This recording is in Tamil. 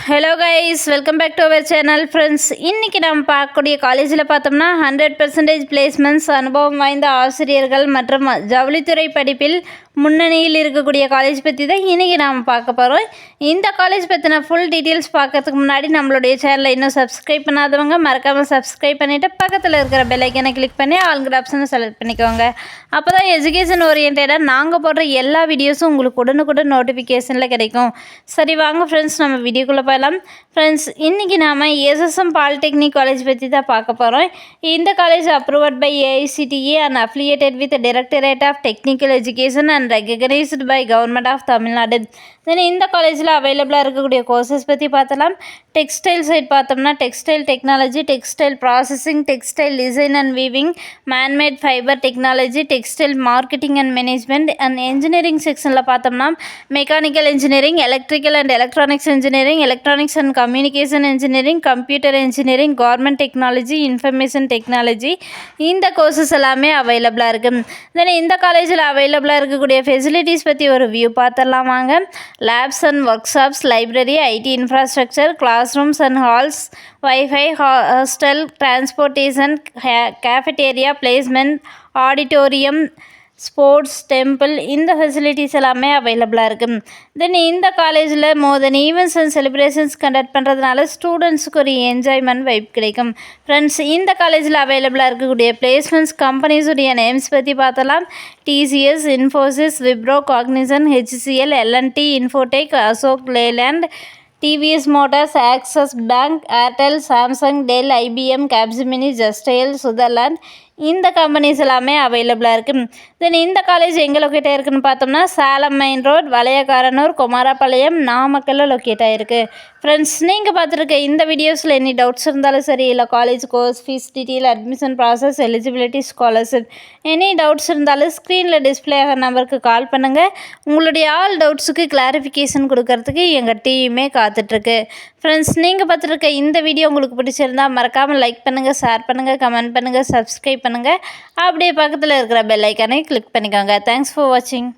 Hello guys, welcome back to our channel. Friends, இன்றைக்கி நம்ம பார்க்கக்கூடிய காலேஜில் பார்த்தோம்னா 100% பிளேஸ்மெண்ட்ஸ், அனுபவம் வாய்ந்த ஆசிரியர்கள் மற்றும் ஜவுளித்துறை படிப்பில் முன்னணியில் இருக்கக்கூடிய காலேஜ் பற்றி தான் இன்றைக்கி நாம் பார்க்க போகிறோம். இந்த காலேஜ் பற்றின ஃபுல் டீட்டெயில்ஸ் பார்க்கறதுக்கு முன்னாடி நம்மளுடைய சேனலை இன்னும் சப்ஸ்கிரைப் பண்ணாதவங்க மறக்காமல் சப்ஸ்கிரைப் பண்ணிவிட்டு பக்கத்தில் இருக்கிற பெல் ஐக்கனை கிளிக் பண்ணி ஆளுங்கிற ஆப்ஷனை செலக்ட் பண்ணிக்கோங்க. அப்போ தான் எஜுகேஷன் ஓரியன்டாக நாங்கள் போடுற எல்லா வீடியோஸும் உங்களுக்கு உடனுக்குடன் நோட்டிஃபிகேஷனில் கிடைக்கும். சரி வாங்க ஃப்ரெண்ட்ஸ், நம்ம வீடியோக்குள்ளே போகலாம். ஃப்ரெண்ட்ஸ், இன்றைக்கி நாம் எஸ்எஸ்எம் பாலிடெக்னிக் காலேஜ் பற்றி தான் பார்க்க போகிறோம். இந்த college approved by AICTE and affiliated with directorate of technical education and recognised by government of Tamil Nadu. தென் இந்த காலேஜில் அவைலபிளாக இருக்கக்கூடிய கோர்சஸ் பற்றி பார்த்தலாம். டெக்ஸ்டைல் சைட் பார்த்தோம்னா textile technology, textile processing, textile design and weaving, man-made fibre technology, textile marketing and management. And engineering செக்ஷனில் பார்த்தோம்னா mechanical engineering, electrical and electronics engineering, electronics and communication engineering, computer engineering, government technology, information technology. இந்த கோர்சஸ் எல்லாமே அவைலபிளாக இருக்குது. தென் இந்த காலேஜில் அவைலபிளாக இருக்கக்கூடிய ஃபெசிலிட்டிஸ் பற்றி ஒரு வியூ பார்த்துடலாம் வாங்க. Labs and workshops, library, IT infrastructure, classrooms and halls, wifi, hostel, transportation, cafeteria, placement, auditorium, sports, temple, இந்த ஃபெசிலிட்டிஸ் எல்லாமே அவைலபிளாக இருக்குது. தென் இந்த காலேஜில் more than events and celebrations conduct பண்ணுறதுனால ஸ்டூடெண்ட்ஸுக்கு ஒரு என்ஜாய்மெண்ட் வைப் கிடைக்கும். ஃப்ரெண்ட்ஸ், இந்த காலேஜில் அவைலபிளாக இருக்கக்கூடிய பிளேஸ்மெண்ட்ஸ் கம்பெனிஸுடைய நேம்ஸ் பற்றி பார்த்தலாம். TCS, Infosys, Wipro, Cognizant, HCL, L and T, Infotech, Ashok Leyland, TVS Motors, Axis Bank, Airtel, Samsung, Dell, IBM, Capgemini, ஜஸ்டைல், சுதர்லாண்ட், இந்த கம்பெனிஸ் எல்லாமே அவைலபிளாக இருக்குது. தென் இந்த காலேஜ் எங்கே லொக்கேட் ஆகிருக்குன்னு பார்த்தோம்னா சேலம் மெயின் ரோட், வளையக்காரனூர், குமாரபாளையம், நாமக்கல்லில் லொக்கேட் ஆகிருக்கு. ஃப்ரெண்ட்ஸ், நீங்கள் பார்த்துருக்க இந்த வீடியோஸில் எனி டவுட்ஸ் இருந்தாலும் சரி, இல்லை college course fees detail, admission process, eligibility, scholarship, any doubts இருந்தாலும் ஸ்க்ரீனில் டிஸ்பிளே ஆகிற நம்பருக்கு கால் பண்ணுங்கள். உங்களுடைய ஆல் டவுட்ஸுக்கு கிளாரிஃபிகேஷன் கொடுக்கறதுக்கு எங்கள் டீமே காத்துட்ருக்கு. ஃப்ரெண்ட்ஸ், நீங்கள் பார்த்துருக்க இந்த வீடியோ உங்களுக்கு பிடிச்சிருந்தால் மறக்காமல் லைக் பண்ணுங்கள், ஷேர் பண்ணுங்கள், கமெண்ட் பண்ணுங்கள், சப்ஸ்கிரைப் பண்ணுங்கள். அப்படியே பக்கத்தில் இருக்கிற பெல் ஐக்கானை கிளிக் பண்ணிக்கோங்க. தேங்க்ஸ் ஃபார் வாட்சிங்.